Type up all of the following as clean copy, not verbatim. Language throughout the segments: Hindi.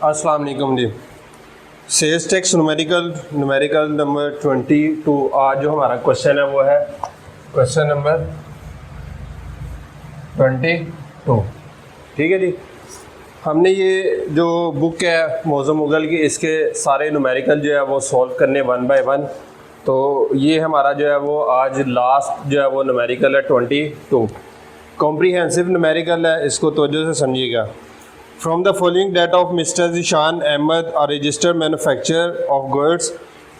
अस्सलाम वालेकुम जी। Sales tax numerical number 22। आज जो हमारा क्वेश्चन है वो है क्वेश्चन नंबर 22। ठीक है जी। हमने ये जो बुक है मौज़ूम मुग़ल की, इसके सारे न्यूमेरिकल जो है वो सॉल्व करने वन बाय वन। तो ये हमारा जो है वो आज लास्ट जो है वो न्यूमेरिकल है 22। कॉम्प्रीहेंसिव न्यूमेरिकल है, इसको तवज्जो से समझिएगा। From the following data of Mr. Zishan Ahmed, a registered manufacturer of goods,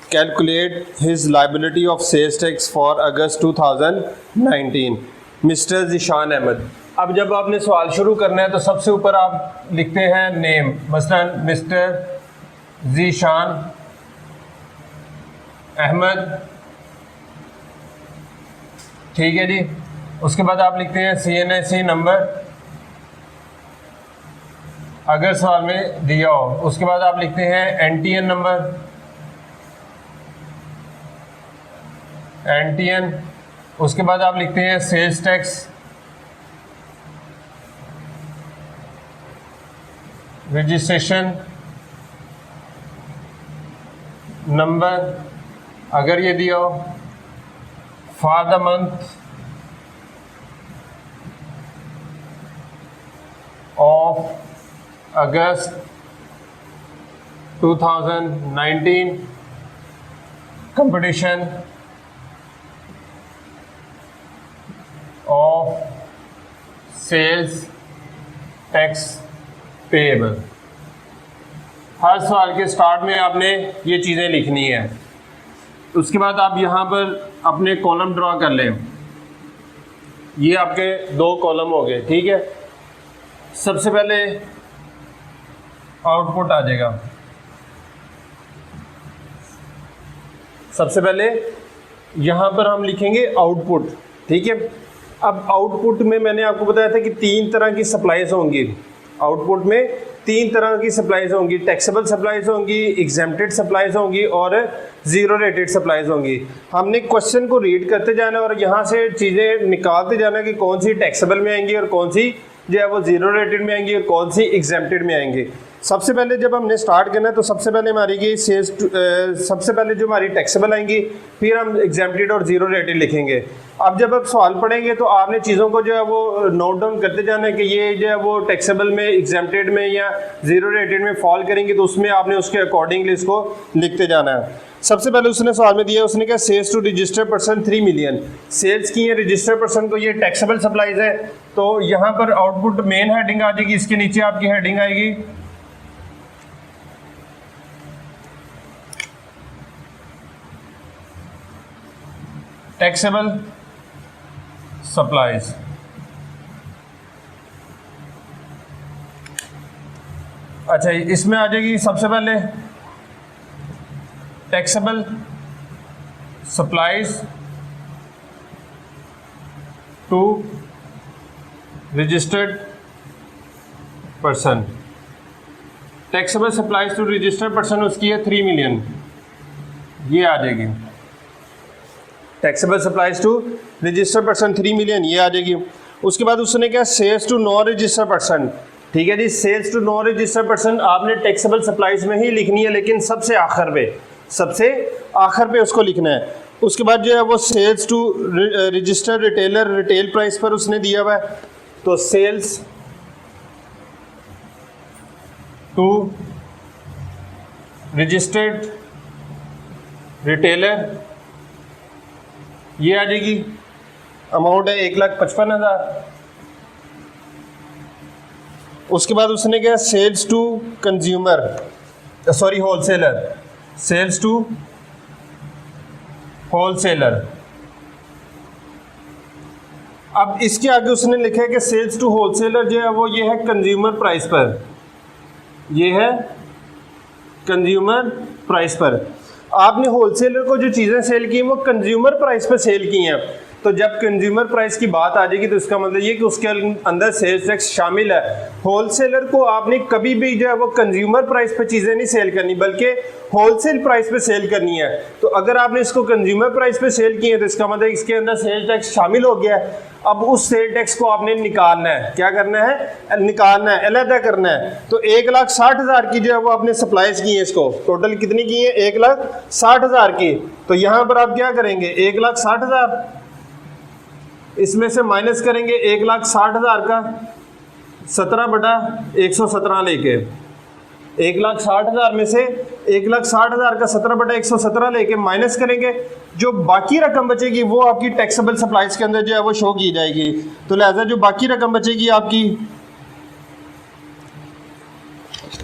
calculate his liability of sales tax for August 2019. Mr. Zishan Ahmed। अब जब आपने सवाल शुरू करना है तो सबसे ऊपर आप लिखते हैं नेम, मसलन मिस्टर ज़ीशान अहमद। ठीक है जी। उसके बाद आप लिखते हैं CNIC नंबर अगर सवाल में दिया हो। उसके बाद आप लिखते हैं NTN नंबर, NTN। उसके बाद आप लिखते हैं सेल्स टैक्स रजिस्ट्रेशन नंबर अगर ये दिया हो, for the month of August 2019, competition of sales tax payable. हर सवाल के स्टार्ट में आपने ये चीज़ें लिखनी है। उसके बाद आप यहाँ पर अपने कॉलम ड्रा कर लें। ये आपके 2 कॉलम हो गए। ठीक है। सबसे पहले आउटपुट आ जाएगा। सबसे पहले यहाँ पर हम लिखेंगे आउटपुट। ठीक है। अब आउटपुट में मैंने आपको बताया था कि 3 तरह की सप्लाईज होंगी। आउटपुट में 3 तरह की सप्लाईज होंगी। टैक्सेबल सप्लाईज होंगी, एग्जेम्प्टेड सप्लाईज होंगी और ज़ीरो रेटेड सप्लाईज होंगी। हमने क्वेश्चन को रीड करते जाना और यहाँ से चीज़ें निकालते जाना कि कौन सी टैक्सेबल में आएंगी और कौन सी जो है वो ज़ीरो रेटेड में आएंगी और कौन सी एग्जेम्प्टेड में आएंगी। सबसे पहले जब हमने स्टार्ट करना है तो सबसे पहले हमारी ये सबसे पहले जो हमारी टैक्सेबल आएंगी, फिर हम एग्जेम्प्टेड और ज़ीरो रेटेड लिखेंगे। अब जब आप सवाल पढ़ेंगे तो आपने चीज़ों को जो है वो नोट डाउन करते जाना है कि ये जो है वो टैक्सेबल में, एग्जेम्प्टेड में या ज़ीरो रेटेड में फॉल करेंगे, तो उसमें आपने उसके अकॉर्डिंगली इसको लिखते जाना है। सबसे पहले उसने सवाल में दिया, उसने कहा sales to registered person 3 million. Sales की है रजिस्टर्ड पर्सन को, ये टैक्सेबल सप्लाईज है। तो यहाँ पर आउटपुट मेन हेडिंग आ जाएगी, इसके नीचे आपकी हेडिंग आएगी टैक्सेबल सप्लाईज। अच्छा, इसमें आ जाएगी सबसे पहले taxable supplies to registered person. Taxable supplies to registered person उसकी है 3 मिलियन। ये आ जाएगी taxable supplies to registered person 3 million, ये आ जाएगी। उसके बाद उसने क्या, sales to non registered person. ठीक है जी। Sales to non registered person आपने टैक्सेबल सप्लाईज में ही लिखनी है, लेकिन सबसे आखिर पे उसको लिखना है। उसके बाद जो है वो sales to registered retailer, retail price पर उसने दिया हुआ है, तो सेल्स टू रजिस्टर्ड रिटेलर ये आ जाएगी। अमाउंट है 1,55,000। उसके बाद उसने क्या, sales to consumer, sorry wholesaler, sales to wholesaler. अब इसके आगे उसने लिखा है कि सेल्स टू होलसेलर जो है वो ये है कंज्यूमर प्राइस पर, ये है कंज्यूमर प्राइस पर। आपने होलसेलर को जो चीज़ें सेल की हैं वो कंज्यूमर प्राइस पर सेल की हैं, तो जब कंज्यूमर प्राइस की बात आ जाएगी तो इसका मतलब ये कि उसके अंदर सेल्स टैक्स शामिल है। होलसेलर को आपने कभी भी जो है वो कंज्यूमर प्राइस पे चीज़ें नहीं सेल करनी, बल्कि होलसेल प्राइस पे सेल करनी है। तो अगर आपने इसको कंज्यूमर प्राइस पे सेल की है तो इसका मतलब इसके अंदर सेल टैक्स शामिल हो गया है। अब उस सेल टैक्स को आपने निकालना है, क्या करना है, निकालना है, अलहदा करना है। तो 1,60,000 की जो है वो आपने सप्लाईज की है, इसको टोटल कितनी की है, 1,60,000 की। तो यहाँ पर आप क्या करेंगे, 1,60,000 इसमें से माइनस करेंगे 1,60,000 का 17/117 लेके, 1,60,000 में से 1,60,000 का 17/117 लेके माइनस करेंगे, जो बाकी रकम बचेगी वो आपकी टैक्सेबल सप्लाईज के अंदर जो है वो शो की जाएगी। तो लिहाजा जो बाकी रकम बचेगी आपकी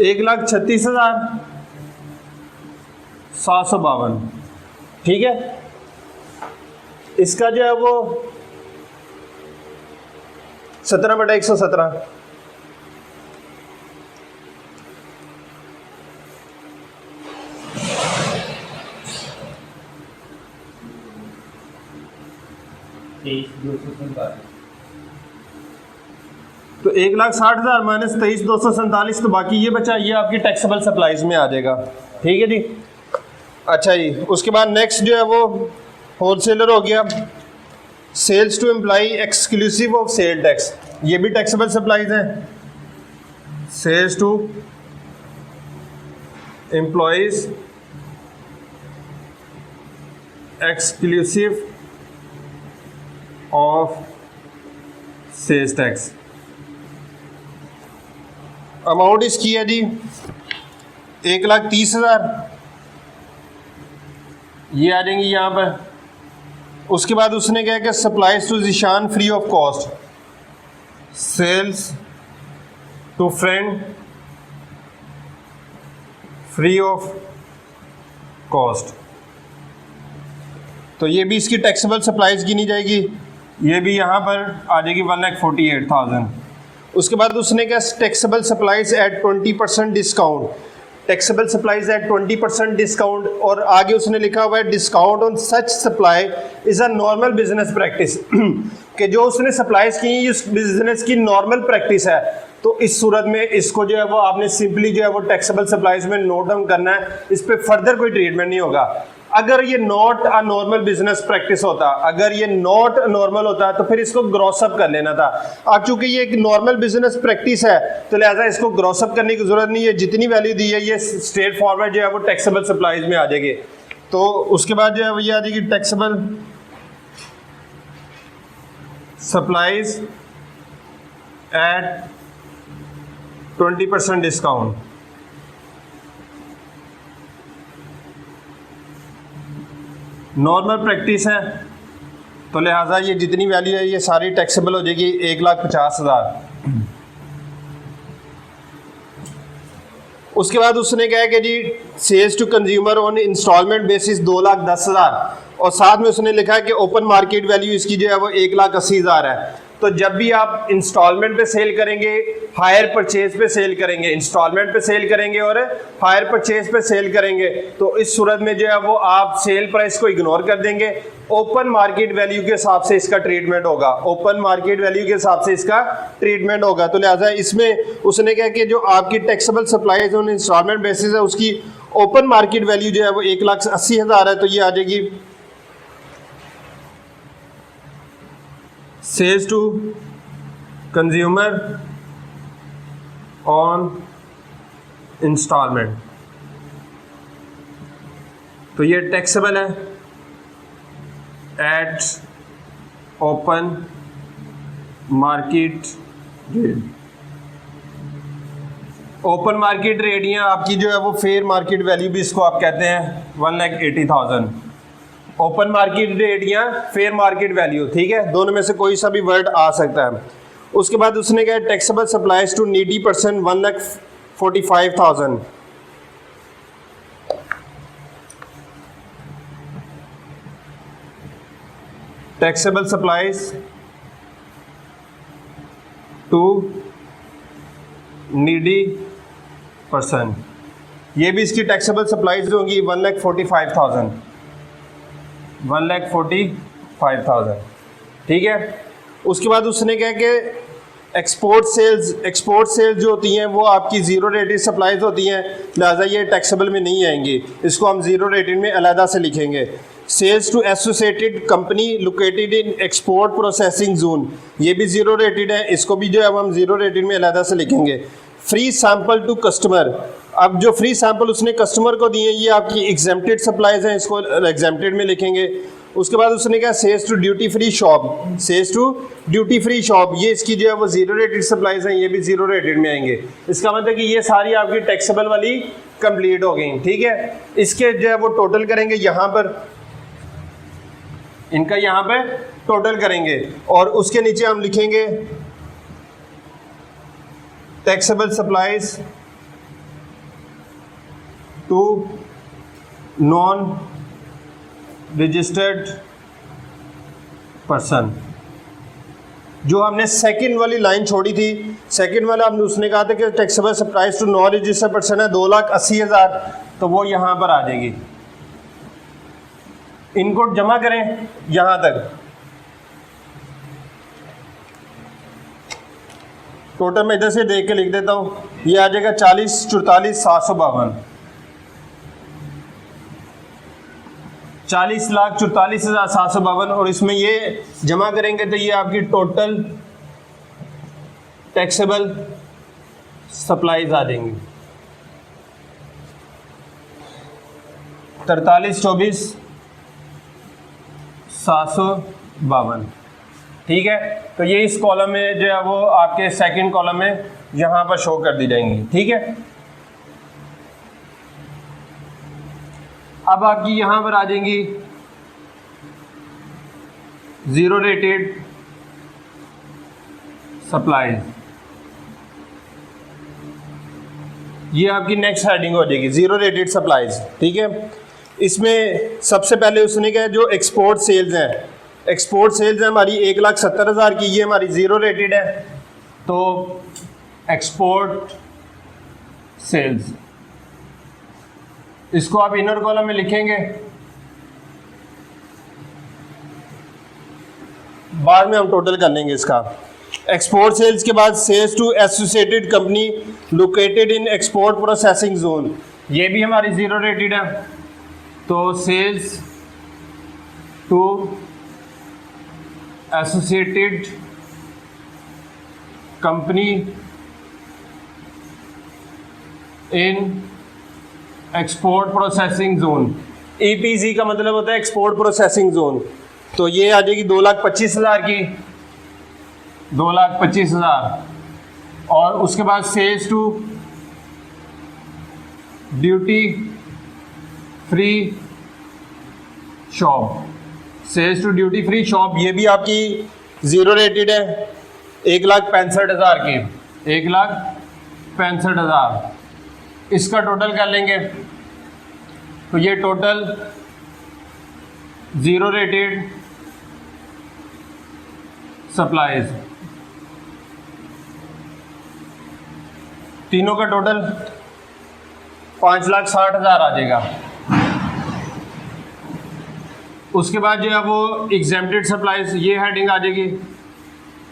1,36,752, ठीक है। इसका जो है वो 17/117, तो 1,60,000 माइनस 23,247, तो बाकी ये बचा, ये आपकी टैक्सेबल सप्लाईज में आ जाएगा, ठीक है जी। अच्छा जी, उसके बाद नेक्स्ट जो है वो होलसेलर हो गया। Sales to employ exclusive of sale tax, ये भी टैक्सेबल सप्लाईज हैं। Sales to employees exclusive of sales tax, amount इसकी है जी 1,30,000, ये आ जाएंगी यहाँ पर। उसके बाद उसने क्या कि supplies to Zeeshan free of cost, sales to friend free of cost, तो ये भी इसकी टैक्सेबल सप्लाईज गिनी जाएगी, ये भी यहाँ पर आ जाएगी 1,48,000। उसके बाद उसने क्या taxable supplies at 20% discount, taxable supplies at 20% discount, और आगे उसने लिखा हुआ है discount on such supply is a normal business practice, कि जो उसने सप्लाईज की इस बिजनेस की नॉर्मल प्रैक्टिस है। तो इस सूरत में इसको जो है वो आपने सिंपली जो है वो टैक्सेबल सप्लाईज में नोट डाउन करना है, इस पर फर्दर कोई ट्रीटमेंट नहीं होगा। अगर ये not a normal business practice होता, अगर ये नॉट नॉर्मल होता तो फिर इसको ग्रॉसअप कर लेना था। अब चूंकि ये एक नॉर्मल बिजनेस प्रैक्टिस है तो लिहाजा इसको ग्रॉसअप करने की जरूरत नहीं है, जितनी वैल्यू दी है ये स्ट्रेट फॉरवर्ड जो है वो टैक्सेबल सप्लाईज में आ जाएगी। तो उसके बाद जो है वो ये आ जाएगी taxable supplies at 20% discount, normal practice है तो लिहाजा ये जितनी वैल्यू है ये सारी टैक्सेबल हो जाएगी 1,50,000। उसके बाद उसने कहा कि जी sales to consumer on installment basis 2,10,000, और साथ में उसने लिखा है कि ओपन मार्केट वैल्यू इसकी जो है वो 1,80,000 है। तो जब भी आप इंस्टॉलमेंट पे सेल करेंगे, हायर परचेज पे सेल करेंगे, इंस्टॉलमेंट पे सेल करेंगे और हायर परचेज पे सेल करेंगे, तो इस सूरत में जो है वो आप सेल प्राइस को इग्नोर कर देंगे, ओपन मार्केट वैल्यू के हिसाब से इसका ट्रीटमेंट होगा, ओपन मार्केट वैल्यू के हिसाब से इसका ट्रीटमेंट होगा। तो लिहाजा इसमें उसने कहा कि जो आपकी taxable supplies on installment basis है उसकी ओपन मार्केट वैल्यू जो है वो 1,80,000 है, तो ये आ जाएगी sales to consumer on installment, तो ये टैक्सेबल है at open market rate. Open market rate या आपकी जो है वो फेयर मार्केट वैल्यू भी इसको आप कहते हैं 1,80,000। ओपन मार्केट रेट या फेयर मार्केट वैल्यू, ठीक है, दोनों में से कोई सा भी वर्ड आ सकता है। उसके बाद उसने कहा taxable supplies to needy person 1,45,000। Taxable supplies to needy person, ये भी इसकी टैक्सेबल सप्लाईज होंगी 1,45,000। ठीक है। उसके बाद उसने कहा कि एक्सपोर्ट सेल्स जो होती हैं वो आपकी ज़ीरो रेटेड सप्लाईज होती हैं, लिहाजा ये टैक्सेबल में नहीं आएंगी, इसको हम ज़ीरो रेटेड में अलहदा से लिखेंगे। Sales to associated company located in export processing zone, ये भी ज़ीरो रेटेड है, इसको भी जो है हम ज़ीरो रेटेड में अलहदा से लिखेंगे। फ्री सैंपल टू कस्टमर, अब जो फ्री सैंपल उसने कस्टमर को दिए ये आपकी एग्जेम्प्टेड सप्लाईज हैं, इसको एग्जेम्प्टेड में लिखेंगे। उसके बाद उसने कहा sales to duty free shop, sales to duty free shop, ये इसकी जो है वो ज़ीरो रेटेड सप्लाईज हैं, ये भी ज़ीरो रेटेड में आएंगे। इसका मतलब कि ये सारी आपकी टैक्सेबल वाली कंप्लीट हो गई, ठीक है। इसके जो है वो टोटल करेंगे यहाँ पर, इनका यहाँ पे टोटल करेंगे और उसके नीचे हम लिखेंगे taxable supplies to non registered person. जो हमने सेकंड वाली लाइन छोड़ी थी, सेकंड वाला हमने उसने कहा था कि taxable supplies to non registered person है 2,80,000, तो वो यहाँ पर आ जाएगी। इनको जमा करें यहाँ तक, टोटल मैं इधर से देख के लिख देता हूँ, ये आ जाएगा 40,44,752, 40,44,752, और इसमें ये जमा करेंगे तो ये आपकी टोटल टैक्सेबल सप्लाईज आ जाएंगी 43,24,752, ठीक है। तो ये इस कॉलम में जो है वो आपके सेकंड कॉलम में यहाँ पर शो कर दी जाएंगी, ठीक है। अब आपकी यहाँ पर आ जाएंगी ज़ीरो रेटेड सप्लाईज, ये आपकी नेक्स्ट हेडिंग हो जाएगी ज़ीरो रेटेड सप्लाईज, ठीक है। इसमें सबसे पहले उसने कहा जो एक्सपोर्ट सेल्स हैं, एक्सपोर्ट सेल्स है हमारी 1,70,000 की, ये हमारी ज़ीरो रेटेड है, तो एक्सपोर्ट सेल्स इसको आप इनर कॉलम में लिखेंगे, बाद में हम टोटल कर लेंगे इसका। एक्सपोर्ट सेल्स के बाद sales to associated company located in export processing zone, ये भी हमारी ज़ीरो रेटेड है, तो sales to associated company in export processing zone, EPZ का मतलब होता है एक्सपोर्ट प्रोसेसिंग जोन, तो ये आ जाएगी 2,25,000 की, 2,25,000, और उसके बाद sales to duty free shop, sales to duty free shop, ये भी आपकी ज़ीरो रेटेड है 1,65,000 की, 1,65,000, इसका टोटल कर लेंगे तो ये टोटल ज़ीरो रेटेड सप्लाईज, तीनों का टोटल 5,60,000 आ जाएगा। उसके बाद जो है वो एग्जेम्प्टेड सप्लाईज, ये हेडिंग आ जाएगी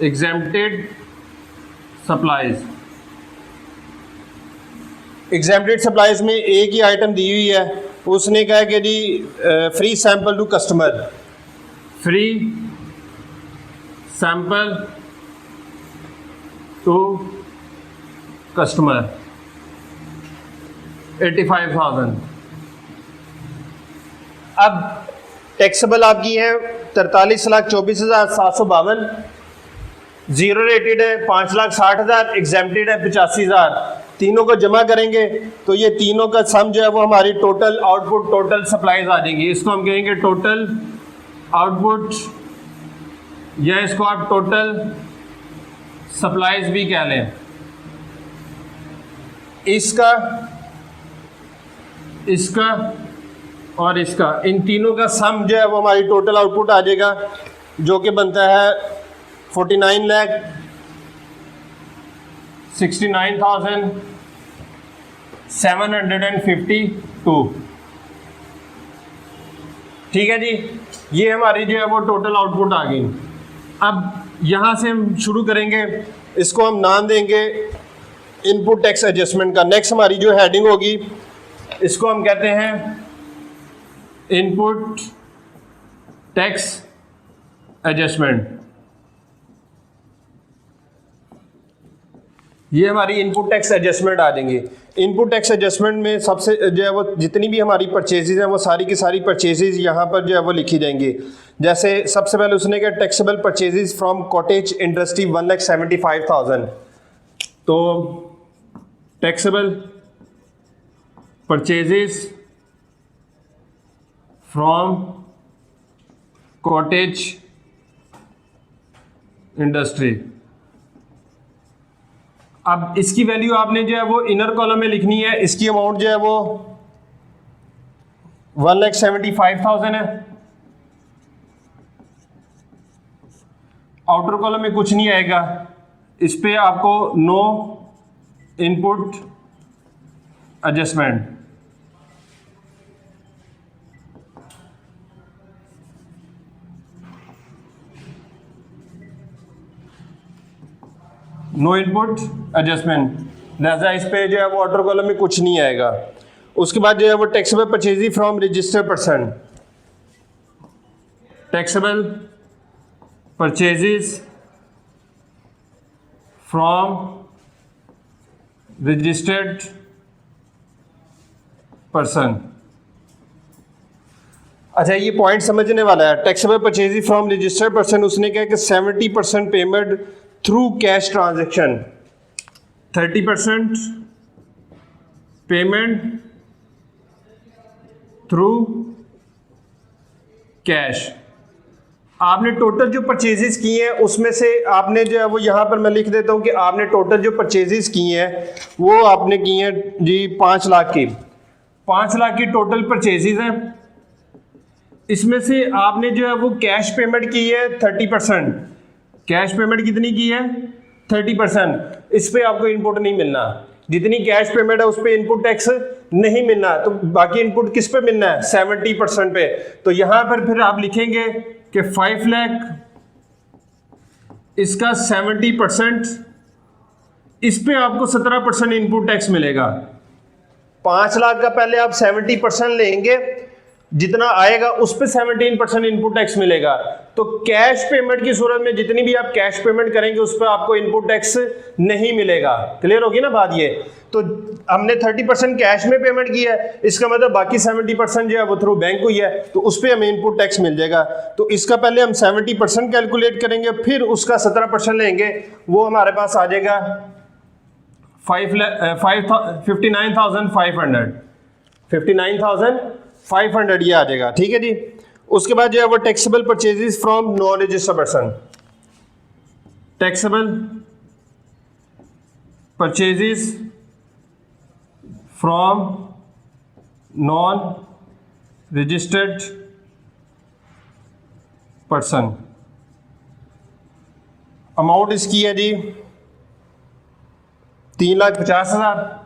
एग्जेम्प्टेड सप्लाईज। एग्जेम्प्टेड सप्लाईज में एक ही आइटम दी हुई है, उसने कहा कि जी free sample to customer, free sample to customer 85,000। अब टैक्सेबल आपकी है 43,24,752, ज़ीरो रेटेड है 5,60,000, एग्जेम्प्टेड है 85,000, तीनों को जमा करेंगे तो ये तीनों का सम जो है वो हमारी टोटल आउटपुट, टोटल सप्लाईज आ जाएंगी। इसको हम कहेंगे टोटल आउटपुट, या इसको आप टोटल सप्लाईज भी कह लें। इसका, इसका और इसका, इन तीनों का सम जो है वो हमारी टोटल आउटपुट आ जाएगा, जो कि बनता है 49,69,752। ठीक है जी, ये हमारी जो है वो टोटल आउटपुट आ गई। अब यहाँ से हम शुरू करेंगे, इसको हम नाम देंगे इनपुट टैक्स एडजस्टमेंट का। नेक्स्ट हमारी जो हेडिंग होगी इसको हम कहते हैं इनपुट टैक्स एडजस्टमेंट। ये हमारी इनपुट टैक्स एडजस्टमेंट आ जाएंगी। इनपुट टैक्स एडजस्टमेंट में सबसे जो है वो जितनी भी हमारी परचेजेज हैं वो सारी की सारी परचेजेज यहाँ पर जो है वो लिखी जाएंगी। जैसे सबसे पहले उसने कहा taxable purchases from cottage industry 1,75,000। तो taxable purchases from cottage industry. अब इसकी वैल्यू आपने जो है वो इनर कॉलम में लिखनी है। इसकी अमाउंट जो है वो 1,75,000 है। आउटर कॉलम में कुछ नहीं आएगा, इस पे आपको no input adjustment. No input adjustment, लिहाजा इस पे जो है वो ऑर्डर कॉलम में कुछ नहीं आएगा। उसके बाद जो है वो taxable purchase from registered person. Taxable purchases from registered person. अच्छा, ये पॉइंट समझने वाला है। Taxable purchase from registered person, उसने कहा कि 70% payment through cash transaction, 30% payment through cash. आपने टोटल जो परचेजेस की हैं उसमें से आपने जो है वो यहाँ पर मैं लिख देता हूँ कि आपने टोटल जो परचेजेस की हैं वो आपने की हैं जी 5 लाख की। 5 लाख की टोटल परचेजेस हैं। इसमें से आपने जो है वो कैश पेमेंट की है 30%। कैश पेमेंट कितनी की है? 30%। इस पे आपको इनपुट नहीं मिलना। जितनी कैश पेमेंट है उस पे इनपुट टैक्स नहीं मिलना, तो बाकी इनपुट किस पे मिलना है? 70% पे। तो यहां पर फिर आप लिखेंगे कि 5 लाख, इसका 70%, इस पे आपको 17% इनपुट टैक्स मिलेगा। 5 लाख का पहले आप 70% लेंगे, जितना आएगा उस पे 17% इनपुट टैक्स मिलेगा। तो कैश पेमेंट की सूरत में जितनी भी आप कैश पेमेंट करेंगे उस पर आपको इनपुट टैक्स नहीं मिलेगा। क्लियर होगी ना बात? ये तो हमने 30% कैश में पेमेंट की है, इसका मतलब बाकी 70% जो है वो थ्रू बैंक हुई है, तो उस पर हमें इनपुट टैक्स मिल जाएगा। तो इसका पहले हम 70% कैलकुलेट करेंगे, फिर उसका 17% लेंगे, वो हमारे पास आ जाएगा 59,500। 59,500 ये आ जाएगा। ठीक है जी। उसके बाद जो है वो taxable purchases from non registered person. Taxable purchases from non registered person. Amount इसकी है जी 3,50,000।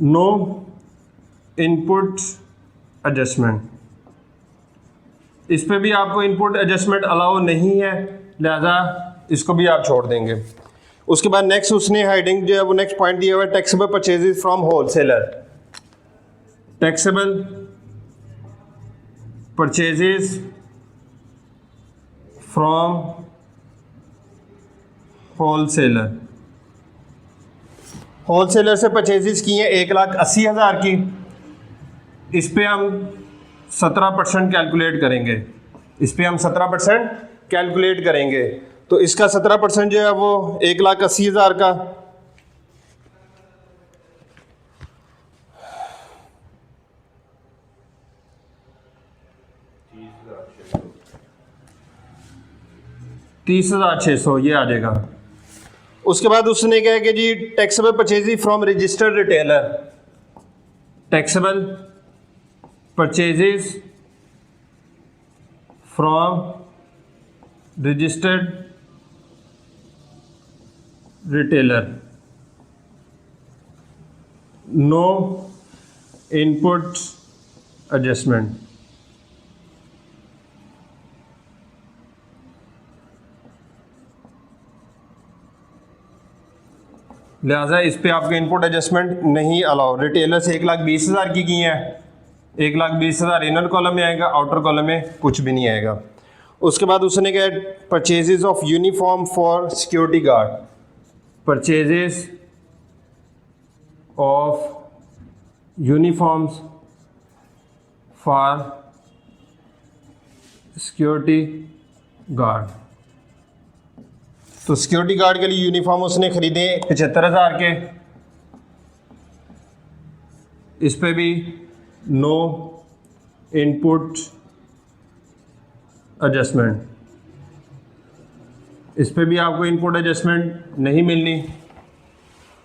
No input adjustment. इस पे भी आपको इनपुट एडजस्टमेंट अलाउ नहीं है, लिहाजा इसको भी आप छोड़ देंगे। उसके बाद नेक्स्ट उसने हेडिंग जो है वो नेक्स्ट पॉइंट दिया हुआ है taxable purchases from wholesaler. Taxable purchases from wholesaler. Wholesaler से परचेजेस की हैं 1,80,000 की। इस पे हम 17% कैलकुलेट करेंगे। इस पे हम 17% कैलकुलेट करेंगे। तो इसका 17% जो है वो 1,80,000 का, $30,600 ये आ जाएगा। उसके बाद उसने कहा कि जी taxable purchases from registered retailer. Taxable purchases from registered retailer. No input adjustment. लिहाजा इस पे आपके इनपुट एडजस्टमेंट नहीं अलाउ। रिटेलर से 1,20,000 की है, 1,20,000 इनर कॉलम में आएगा, आउटर कॉलम में कुछ भी नहीं आएगा। उसके बाद उसने क्या, purchases of uniform for security guard, purchases of uniforms for security guard. तो सिक्योरिटी गार्ड के लिए यूनिफॉर्म उसने खरीदे 75,000 के, इस पे भी नो इनपुट एडजस्टमेंट, इस पे भी आपको इनपुट एडजस्टमेंट नहीं मिलनी।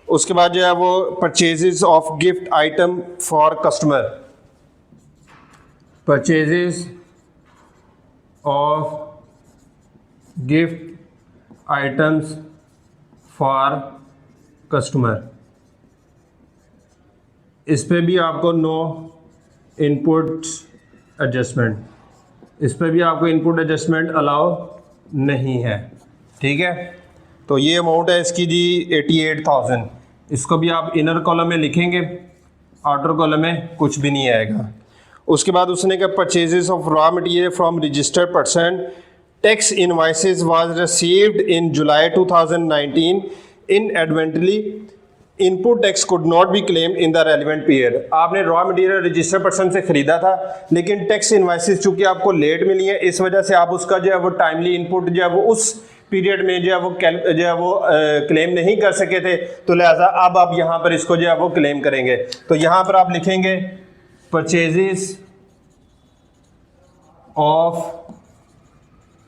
उसके बाद जो है वो purchases of gift item for customer, purchases of gift items for customer, इस पे भी आपको नो इनपुट एडजस्टमेंट, इस पे भी आपको इनपुट एडजस्टमेंट अलाउ नहीं है। ठीक है, तो ये अमाउंट है इसकी जी 88,000। इसको भी आप इनर कॉलम में लिखेंगे, आउटर कॉलम में कुछ भी नहीं आएगा। उसके बाद उसने कहा purchases of raw material from registered person, tax invoices was received in July 2019 inadvertently, input tax could not be claim in the relevant period. आपने रॉ मटेरियल रजिस्टर्ड पर्सन से ख़रीदा था, लेकिन टैक्स इनवॉइसेस चूँकि आपको लेट मिली है, इस वजह से आप उसका जो है वो टाइमली इनपुट जो है वो उस पीरियड में जो है वो क्लेम नहीं कर सके थे, तो लिहाजा अब आप यहाँ पर इसको जो है वो क्लेम करेंगे। तो यहाँ पर आप लिखेंगे purchases of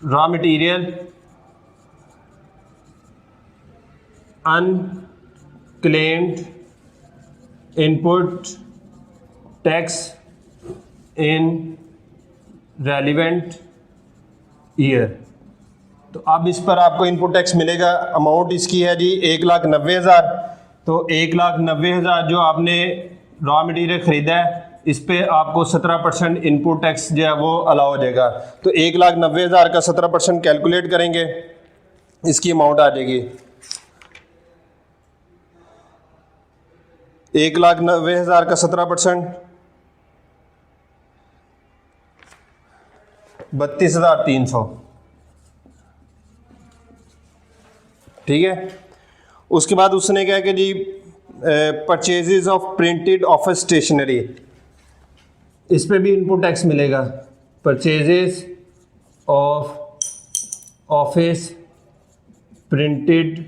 raw material unclaimed input tax in relevant year। तो अब इस पर आपको इनपुट टैक्स मिलेगा। अमाउंट इसकी है जी 1,90,000। तो 1,90,000 जो आपने रॉ मटेरियल ख़रीदा है, इस पे आपको 17% इनपुट टैक्स जो है वो अलाउ हो जाएगा। तो 1,90,000 का 17% कैलकुलेट करेंगे, इसकी अमाउंट आ जाएगी 1,90,000 का 17% 32,300। ठीक है, उसके बाद उसने क्या कि जी purchases of printed office stationery, इस पे भी इनपुट टैक्स मिलेगा। Purchases of office printed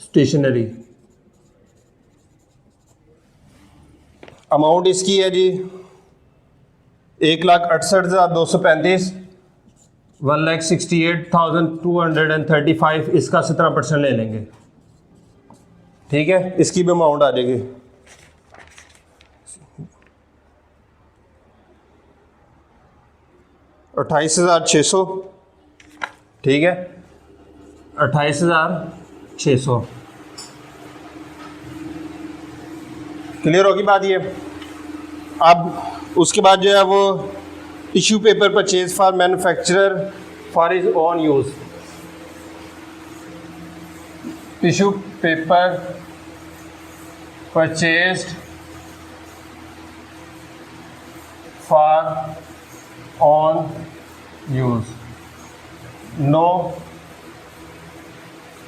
stationery, amount इसकी है जी 1,68,235, 1,68,235, इसका 17% ले लेंगे। ठीक है, इसकी भी अमाउंट आ जाएगी 28,600। ठीक है, 28,600। क्लियर होगी बात ये। अब उसके बाद जो है वो tissue paper purchase for manufacturer for his own use, tissue paper purchased for own use, no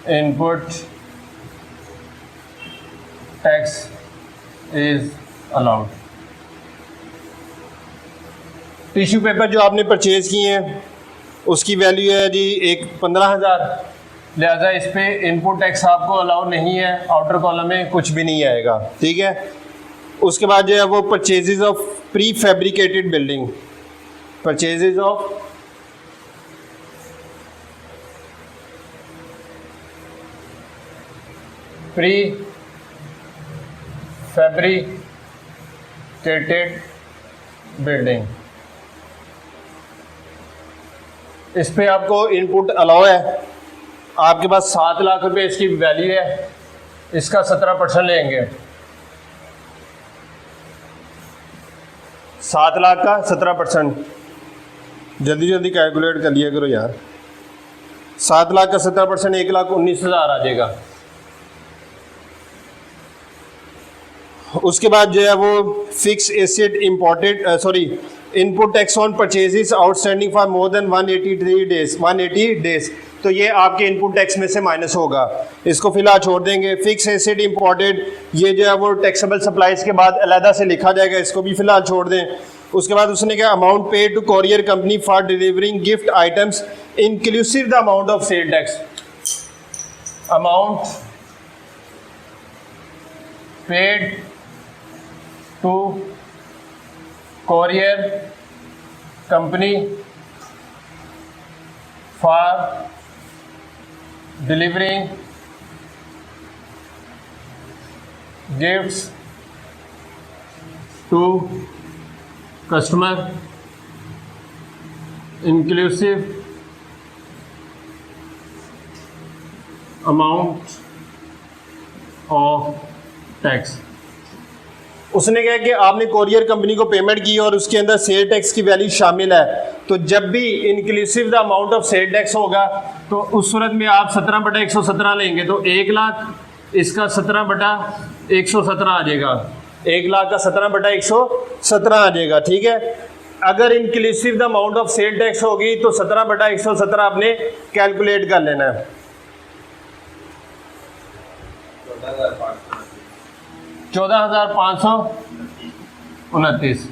input tax is allowed. Tissue paper जो आपने परचेज किए हैं उसकी वैल्यू है जी 15,000, लिहाजा इस पे इनपुट टैक्स आपको अलाउ नहीं है, आउटर कॉलम में कुछ भी नहीं आएगा। ठीक है, उसके बाद जो है वो purchases of pre fabricated building, purchases of pre fabricated building, इस पे आपको इनपुट अलाउ है। आपके पास 7 लाख रुपए इसकी वैल्यू है, इसका 17% लेंगे। 7 लाख का 17%, जल्दी जल्दी कैलकुलेट कर लिया करो यार। 7 लाख का 17% 1,19,000 आ जाएगा। उसके बाद जो है वो fix asset imported input tax on purchases outstanding for more than 180 days, तो ये आपके इनपुट टैक्स में से माइनस होगा, इसको फिलहाल छोड़ देंगे। फिक्स एसेट इम्पोर्टेड, ये जो है वो टैक्सेबल सप्लाईज के बाद अलहदा से लिखा जाएगा, इसको भी फिलहाल छोड़ दें। उसके बाद उसने क्या, amount paid to courier company for delivering gift items inclusive the amount of sale tax, amount paid to courier company for delivering gifts to customer inclusive amount of tax। उसने कहा कि आपने कोरियर कंपनी को पेमेंट की और उसके अंदर सेल टैक्स की वैल्यू शामिल है, तो जब भी inclusive the amount of sale tax होगा तो उस सूरत में आप 17/117 लेंगे, तो 1 लाख इसका 17/117 आ जाएगा, 1 लाख का 17/117 आ जाएगा, ठीक है। अगर inclusive the amount of sale tax होगी तो 17/117 आपने कैलकुलेट कर लेना है। 14,529।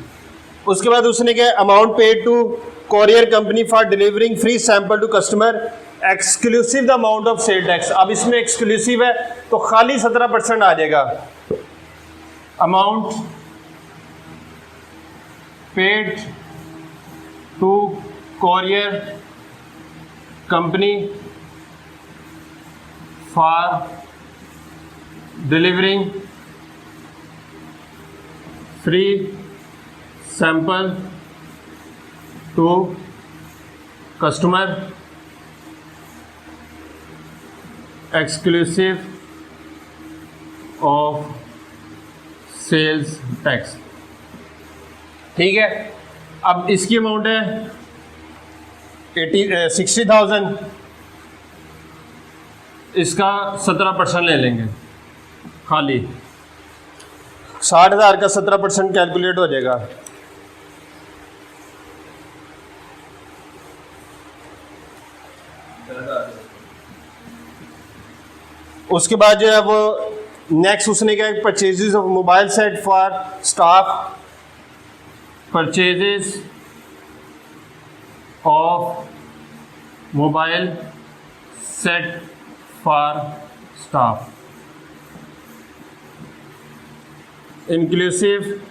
उसके बाद उसने क्या, amount paid to courier company for delivering free sample to customer exclusive the amount of sale tax. अब इसमें एक्सक्लूसिव है तो खाली 17% आ जाएगा। Amount paid to courier company for delivering free sample to customer exclusive of sales tax, ठीक है। अब इसकी अमाउंट है 60,000, इसका 17% ले लेंगे, खाली 60,000 का 17% कैलकुलेट हो जाएगा। उसके बाद जो है वो नेक्स्ट उसने क्या, purchases of mobile set for staff, purchases of mobile set for staff inclusive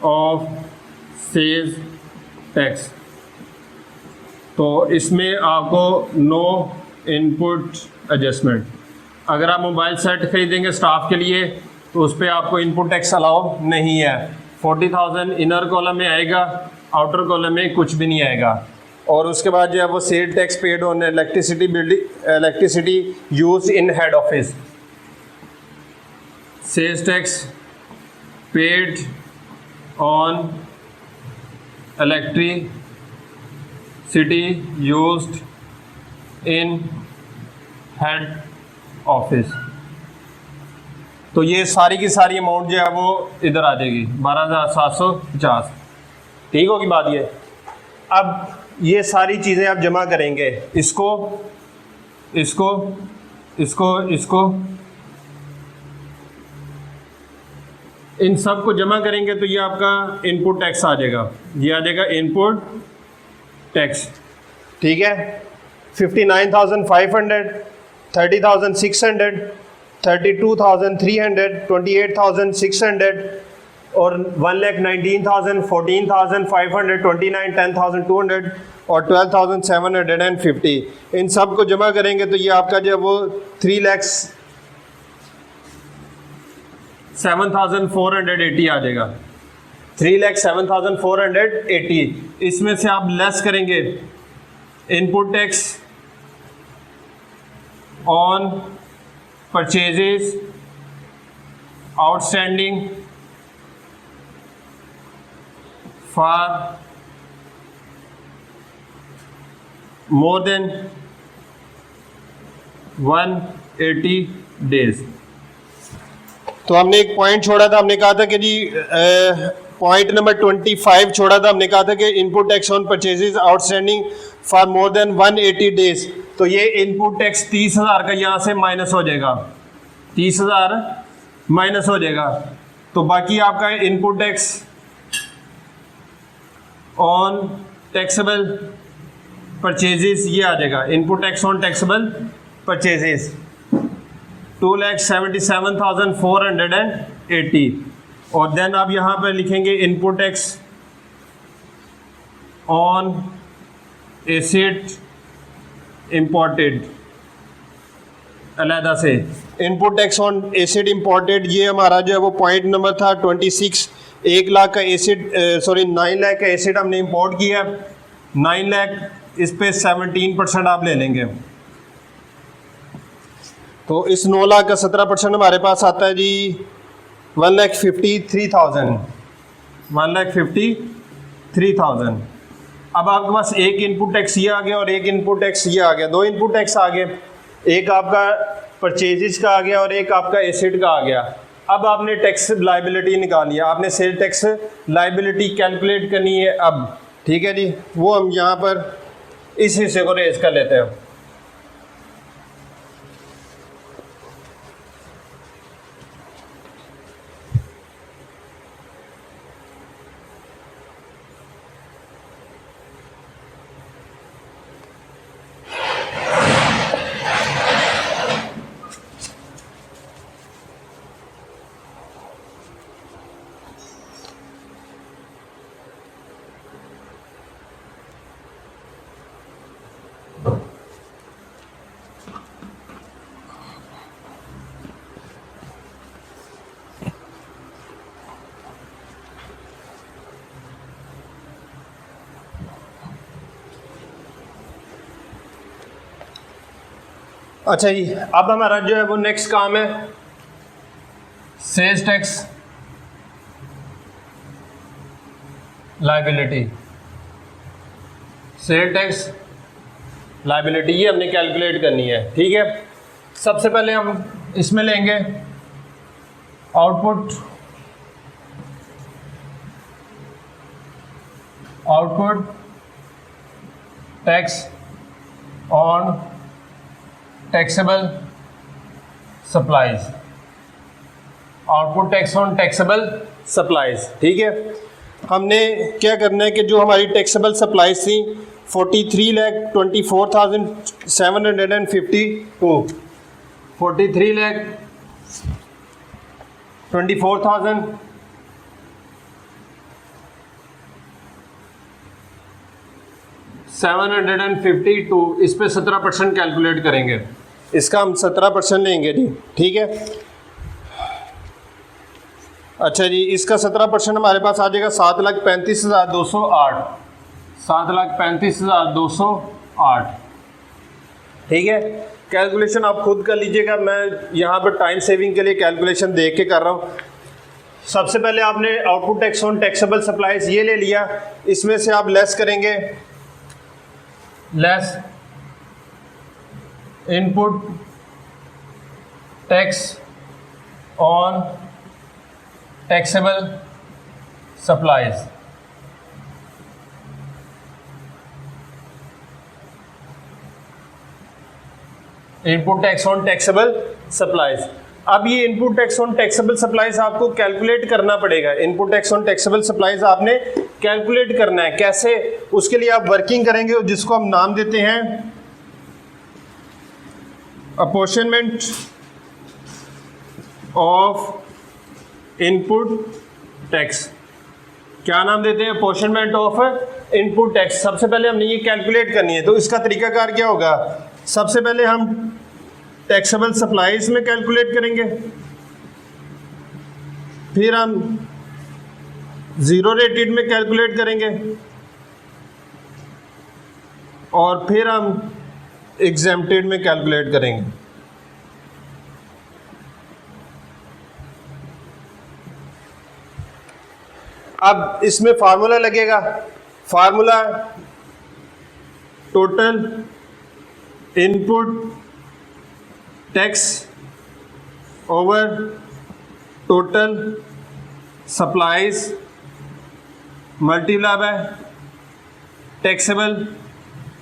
of sales tax, तो इसमें आपको नो इनपुट एडजस्टमेंट। अगर आप मोबाइल सेट खरीदेंगे स्टाफ के लिए तो उस पर आपको इनपुट टैक्स अलाउ नहीं है। 40,000 इनर कॉलम में आएगा, आउटर कॉलम में कुछ भी नहीं आएगा। और उसके बाद जो है वो sale tax paid on electricity use in head office, sales tax paid on electricity used in head office, तो ये सारी की सारी अमाउंट जो है वो इधर आ जाएगी 12,750, ठीक होगी बात ये। अब ये सारी चीज़ें आप जमा करेंगे, इसको इसको इसको इसको इन सब को जमा करेंगे तो ये आपका इनपुट टैक्स आ जाएगा, ये आ जाएगा इनपुट टैक्स, ठीक है। 59,500, 30,600, 32,300, 28,600 और 1,19,000, 14,500, 29,000, 10,200 और 12,750। इन सब को जमा करेंगे तो ये आपका जो है वो 3,07,480 आ जाएगा, 3,07,480। इसमें से आप लेस करेंगे input tax on purchases outstanding for more than 180 days. तो हमने एक पॉइंट छोड़ा था, हमने कहा था कि जी पॉइंट नंबर 25 छोड़ा था, हमने कहा था कि input tax on purchases outstanding for more than 180 days. तो ये इनपुट टैक्स 30,000 का यहाँ से माइनस हो जाएगा, 30,000 माइनस हो जाएगा। तो बाकी आपका input tax on taxable purchases ये आ जाएगा, input tax on taxable purchases 2,77,480। और देन आप यहाँ पर लिखेंगे input tax on asset imported अलहदा से। Input tax on asset imported ये हमारा जो है वो पॉइंट नंबर था 26। 1 लाख का एसेट 9 लाख का एसेट हमने इंपोर्ट किया, 9 लाख, इस पे 17% आप ले लेंगे। तो इस 9 लाख का 17% हमारे पास आता है जी 1,53,000, 1,53,000। अब आपके पास एक इनपुट टैक्स ये आ गया और एक इनपुट टैक्स ये आ गया, 2 इनपुट टैक्स आ गए, एक आपका परचेजेस का आ गया और एक आपका एसेट का आ गया। अब आपने टैक्स लाइबिलिटी निकालनी है, आपने सेल टैक्स लाइबिलिटी कैलकुलेट करनी है अब, ठीक है जी। वो हम यहाँ पर इस हिस्से को रेज कर लेते हैं। अच्छा जी, अब हमारा जो है वो नेक्स्ट काम है sales tax liability. Sale tax liability ये हमने कैलकुलेट करनी है, ठीक है। सबसे पहले हम इसमें लेंगे output tax on taxable supplies, output tax on taxable supplies, ठीक है। हमने क्या करना है कि जो हमारी टैक्सेबल सप्लाईज थी 43,24,752, 43,24,752, इस पे 17% कैलकुलेट करेंगे, इसका हम 17% लेंगे जी, ठीक है। अच्छा जी, इसका 17% हमारे पास आ जाएगा 7,35,208, 7,35,208, ठीक है। कैलकुलेशन आप खुद कर लीजिएगा, मैं यहाँ पर टाइम सेविंग के लिए कैलकुलेशन देख के कर रहा हूँ। सबसे पहले आपने output tax on taxable supplies ये ले लिया, इसमें से आप लेस करेंगे, less input tax on taxable supplies, input tax on taxable supplies. अब ये input tax on taxable supplies आपको कैलकुलेट करना पड़ेगा। Input tax on taxable supplies आपने कैलकुलेट करना है, कैसे? उसके लिए आप वर्किंग करेंगे जिसको हम नाम देते हैं अपॉर्शनमेंट ऑफ इनपुट टैक्स। क्या नाम देते हैं? Apportionment of input tax. सबसे पहले हमने ये कैलकुलेट करनी है, तो इसका तरीकाकार क्या होगा? सबसे पहले हम टैक्सेबल सप्लाईज में कैलकुलेट करेंगे, फिर हम जीरो रेटेड में कैलकुलेट करेंगे और फिर हम एग्जेम्प्टेड में कैलकुलेट करेंगे। अब इसमें फार्मूला लगेगा, formula total input tax over total supplies multiply by taxable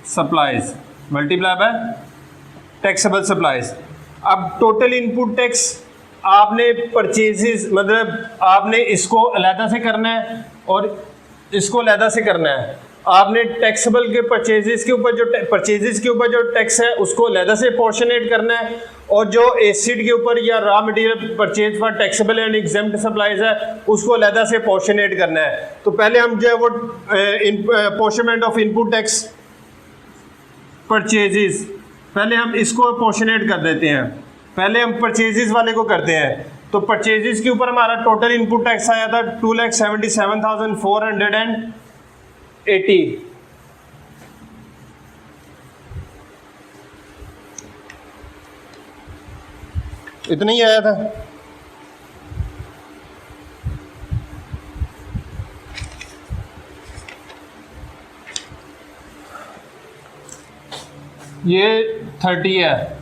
supplies multiply by taxable supplies. अब टोटल इनपुट टैक्स आपने परचेजेस मतलब आपने इसको अलहदा से करना है और इसको अलहदा से करना है। आपने टैक्सेबल के परचेजेस के ऊपर जो टैक्स है उसको अलहदा से पोर्शनेट करना है और जो एसिड के ऊपर या raw material purchase for taxable and exempt supplies है उसको अलहदा से पोर्शनेट करना है। तो पहले हम जो है वो पोर्शनमेंट ऑफ इनपुट टैक्स परचेजेस, पहले हम इसको पोर्शनेट कर देते हैं। पहले हम परचेजेस वाले को करते हैं। तो परचेजेस के ऊपर हमारा टोटल इनपुट टैक्स आया था 2,77,480। इतना ही आया था। ये 30 है।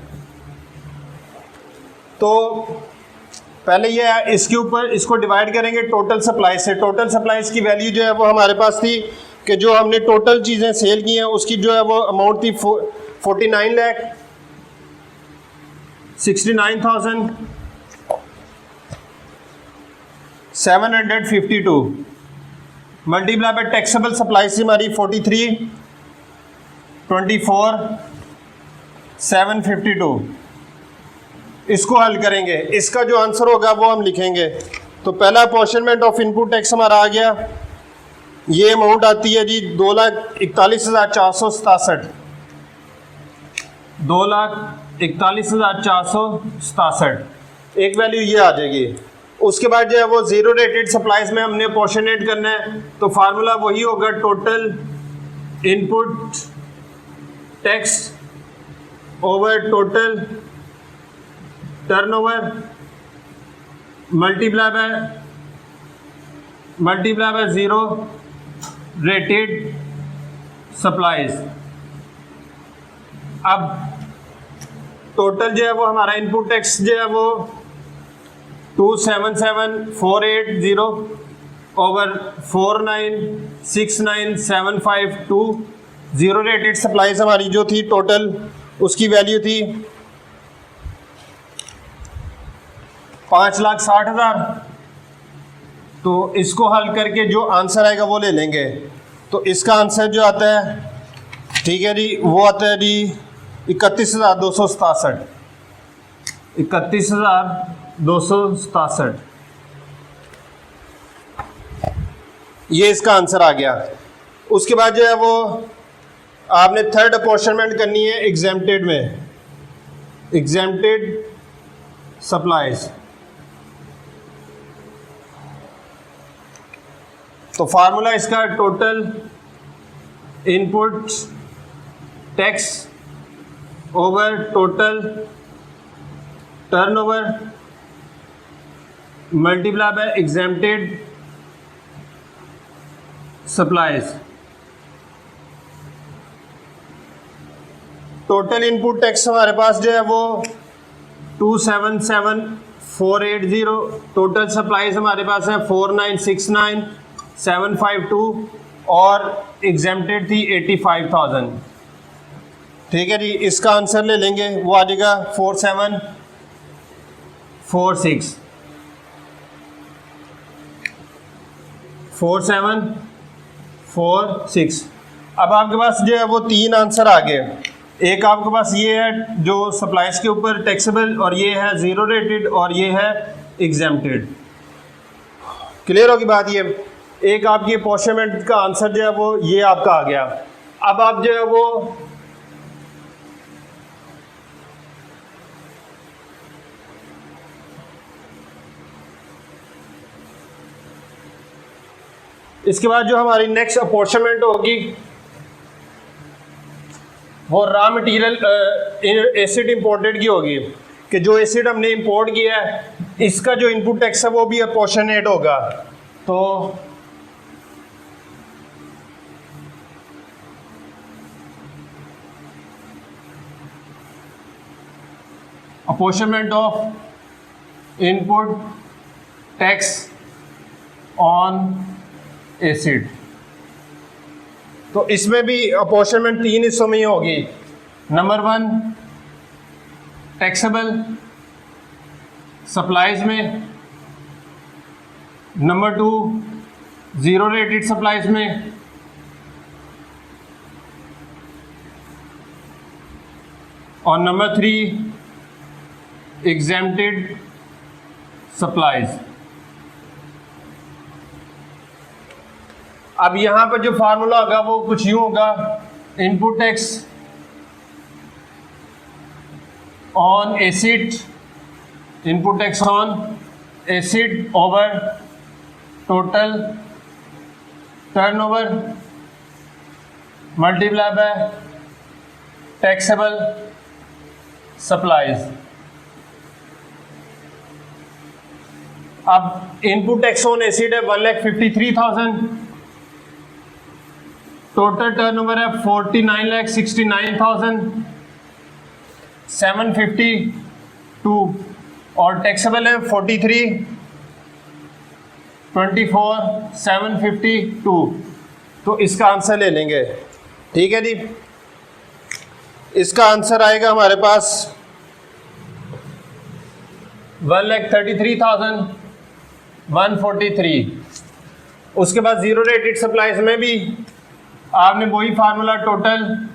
तो पहले ये इसके ऊपर इसको डिवाइड करेंगे टोटल सप्लाई से। टोटल सप्लाईज की वैल्यू जो है वो हमारे पास थी कि जो हमने टोटल चीज़ें सेल की हैं उसकी जो है वो अमाउंट थी 49,69,752 मल्टीप्लाई बाय टैक्सेबल सप्लाईज हमारी 43,24,752। इसको हल करेंगे, इसका जो आंसर होगा वो हम लिखेंगे। तो पहला अपॉर्शनमेंट ऑफ इनपुट टैक्स हमारा आ गया, ये अमाउंट आती है जी 2,41,467 2,41,467 एक वैल्यू ये आ जाएगी। उसके बाद जो है वो जीरो रेटेड सप्लाईज में हमने अपॉर्शनेट करना है। तो फार्मूला वही होगा total input tax over total turnover multiply by zero rated supplies. अब टोटल जो है वो हमारा इनपुट टैक्स जो है वो 277,480 ओवर 49,69,752। जीरो रेटेड सप्लाईज हमारी जो थी टोटल उसकी वैल्यू थी 5,60,000। तो इसको हल करके जो आंसर आएगा वो ले लेंगे। तो इसका आंसर जो आता है, ठीक है जी, वो आता है जी 31,267 31,267। ये इसका आंसर आ गया। उसके बाद जो है वो आपने थर्ड अपॉर्शनमेंट करनी है एग्जेम्प्टेड में, एग्जेम्प्टेड सप्लाईज। तो फार्मूला इसका total input tax over total turnover multiply by exempted supplies. Total input tax हमारे पास जो है वो 277,480। टोटल सप्लाईज हमारे पास है 49,69,752 और एग्जेम्प्टेड थी 85,000। ठीक है जी, इसका आंसर ले लेंगे, वो आ जाएगा 4746 4746। अब आपके पास जो है वो तीन आंसर आ गए। एक आपके पास ये है जो सप्लाईज के ऊपर टैक्सेबल, और ये है ज़ीरो रेटेड, और ये है एग्जेम्प्टेड। क्लियर होगी बात। ये एक आपकी अपॉर्चुनिटी का आंसर जो है वो ये आपका आ गया। अब आप जो है वो इसके बाद जो हमारी नेक्स्ट अपॉर्चुनिटी होगी वो रॉ मटेरियल एसिड इंपोर्टेड की होगी, कि जो एसिड हमने इंपोर्ट किया है इसका जो इनपुट टैक्स है वो भी अपॉर्चुनेट होगा। तो apportionment of input tax on acid. तो इसमें भी अपॉर्चनमेंट 3 हिस्सों में ही होगी। नंबर 1 टैक्सेबल सप्लाईज में, नंबर 2 ज़ीरो रेटेड सप्लाईज में, और नंबर 3 एग्जेम्प्टेड सप्लाईज। अब यहां पर जो फार्मूला होगा वो कुछ यूं होगा, input tax on acid, input tax on acid over total turnover multiply by taxable supplies. अब इनपुट टैक्स ऑन एसिड है 1,53,000, टोटल टर्नओवर है 49,69,752 और टैक्सेबल है 43,24,752। तो इसका आंसर ले लेंगे। ठीक है जी, इसका आंसर आएगा हमारे पास 1,33,143। उसके बाद ज़ीरो रेटेड सप्लाईज में भी आपने वही formula, total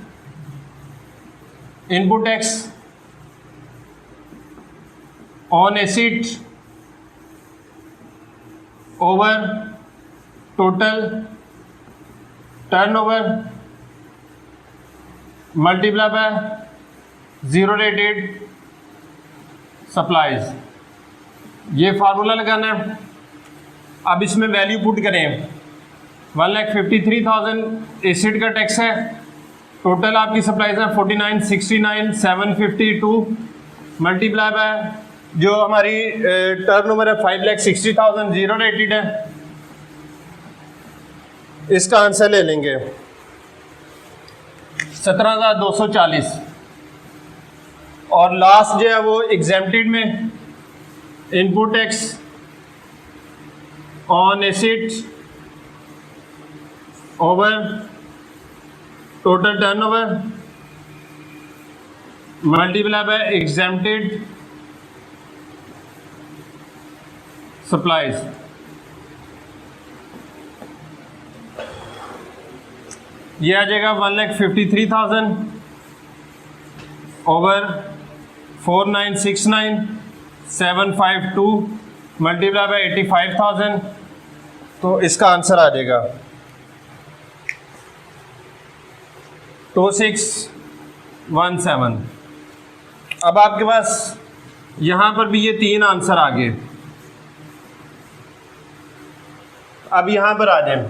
input tax on acid over total turnover multiply by zero rated supplies, ये फार्मूला लगाना है। अब इसमें वैल्यू पुट करें। 1,53,000 एसिड का टैक्स है, टोटल आपकी सप्लाईज है 49,69,752 मल्टीप्लाई बाय जो हमारी टर्नओवर है 5,60,000 जीरो रेटेड है। इसका आंसर ले लेंगे 17,240। और लास्ट जो है वो एग्जेम्प्टेड में input tax on acid over total turnover multiply by exempted supplies. ये आ जाएगा 1,53,000 ओवर 49,69,752 मल्टीप्लाई बाय 85,000। तो इसका आंसर आ जाएगा 2617। अब आपके पास यहां पर भी ये 3 आंसर आ गए। अब यहां पर आ जाए,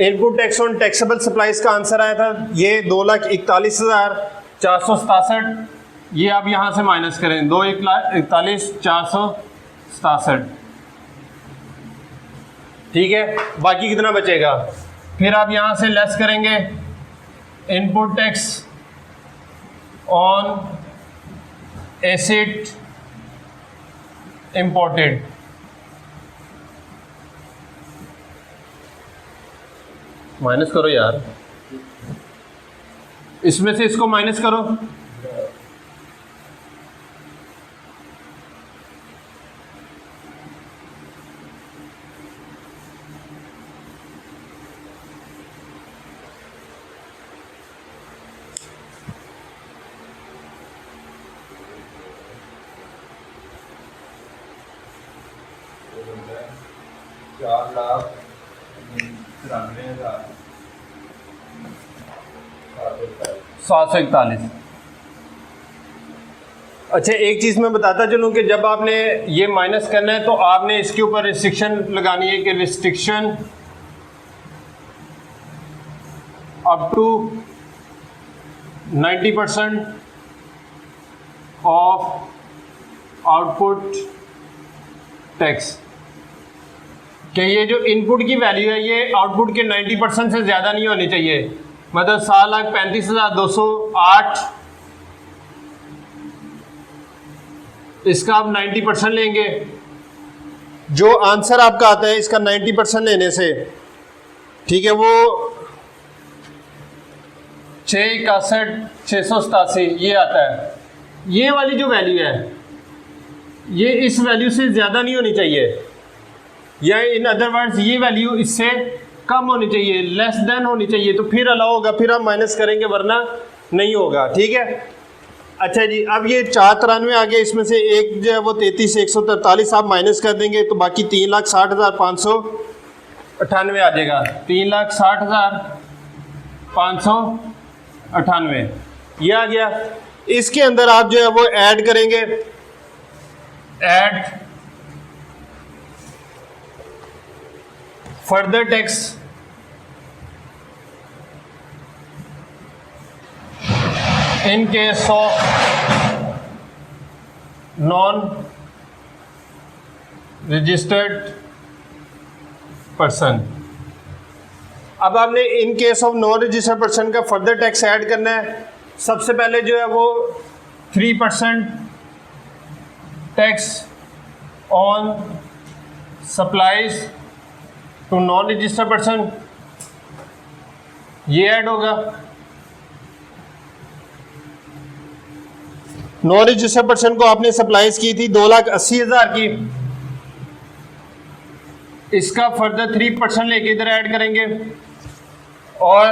input tax on taxable supplies का आंसर आया था ये 2,41,467। ये आप यहां से माइनस करें 2,41,467। ठीक है, बाकी कितना बचेगा? फिर आप यहां से लेस करेंगे input tax on acid imported, minus करो यार, इसमें से इसको माइनस करो। $741। अच्छा, एक चीज़ मैं बताता चलूँ कि जब आपने ये माइनस करना है तो आपने इसके ऊपर रिस्ट्रिक्शन लगानी है कि restriction up to 90% of output tax, कि ये जो इनपुट की वैल्यू है ये आउटपुट के 90% से ज़्यादा नहीं होनी चाहिए। मतलब 7,35,208, इसका आप 90% लेंगे जो आंसर आपका आता है इसका 90% लेने से, ठीक है, वो 661,687 ये आता है। ये वाली जो वैल्यू है ये इस वैल्यू से ज़्यादा नहीं होनी चाहिए, या इन अदर वर्ड्स ये वैल्यू इससे कम होनी चाहिए, लेस देन होनी चाहिए, तो फिर अलाउ होगा, फिर हम माइनस करेंगे, वरना नहीं होगा। ठीक है, अच्छा जी, अब ये 493 आ गया, इसमें से एक जो है वो 33,143 आप माइनस कर देंगे तो बाकी 3,60,598 आ जाएगा। 3,60,598 ये आ गया। इसके अंदर आप जो है वो ऐड करेंगे, add further tax in case of non-registered person। अब आपने in case of non registered person का फर्दर टैक्स ऐड करना है। सबसे पहले जो है वो 3% tax on supplies to non registered person, ये ऐड होगा। नॉन रजिस्टर्ड पर्सन को आपने सप्लाईज की थी 2,80,000 की, इसका फर्दर 3% लेके इधर ऐड करेंगे और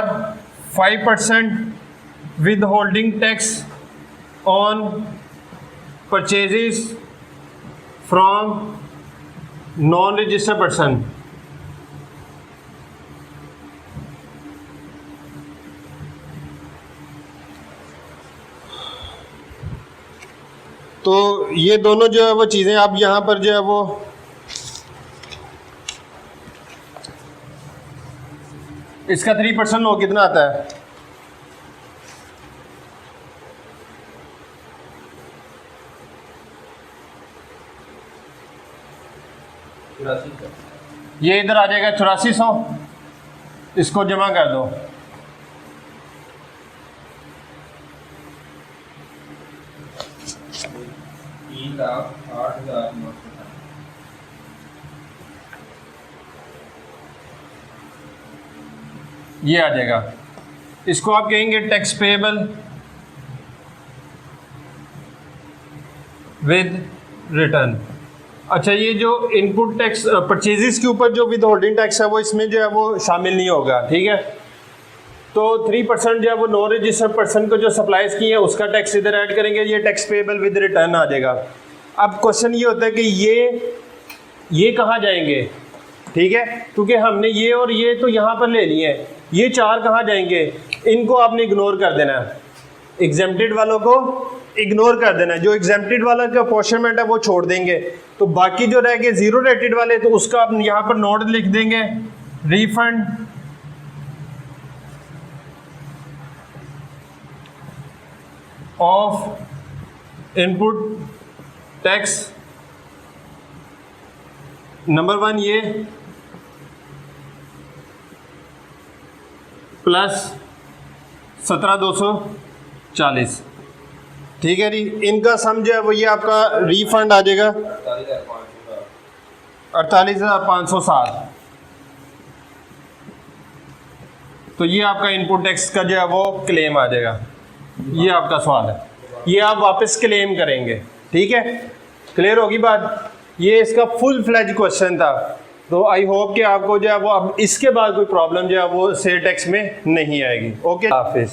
5% with holding tax on purchases from non registered person. तो ये दोनों जो है वो चीज़ें आप यहाँ पर जो है वो इसका 3% हो कितना आता है, ये इधर आ जाएगा 8400, इसको जमा कर दो। ये आ जाएगा, इसको आप कहेंगे टैक्स पेएबल विद रिटर्न। अच्छा, ये जो इनपुट टैक्स परचेजेस के ऊपर जो विद होल्डिंग टैक्स है वो इसमें जो है वो शामिल नहीं होगा। ठीक है, तो 3% जो है वो नॉन रजिस्टर्ड पर्सन को जो सप्लाईज की है उसका टैक्स इधर ऐड करेंगे, ये टैक्स पेएबल विद रिटर्न आ जाएगा। अब क्वेश्चन ये होता है कि ये कहाँ जाएंगे, ठीक है, क्योंकि हमने ये और ये तो यहाँ पर ले लिए हैं, ये 4 कहाँ जाएंगे, इनको आपने इग्नोर कर देना है, एग्जेम्प्टेड वालों को इग्नोर कर देना है, जो एग्जेम्प्टेड वाला का अपॉर्शनमेंट है वो छोड़ देंगे, तो बाकी जो रह गए जीरो रेटेड वाले तो उसका आप यहाँ पर नोट लिख देंगे, refund of input tax number 1 ये प्लस 17,240। ठीक है जी, इनका सम जो है वो ये आपका रिफंड आ जाएगा 48,560। तो ये आपका इनपुट टैक्स का जो है वो क्लेम आ जाएगा। ये आपका सवाल है, ये आप वापस क्लेम करेंगे। ठीक है, क्लियर होगी बात। ये इसका फुल फ्लैज क्वेश्चन था, तो आई होप कि आपको जो है वो अब इसके बाद कोई प्रॉब्लम जो है वो सेल टैक्स में नहीं आएगी। ओके, हाफिज।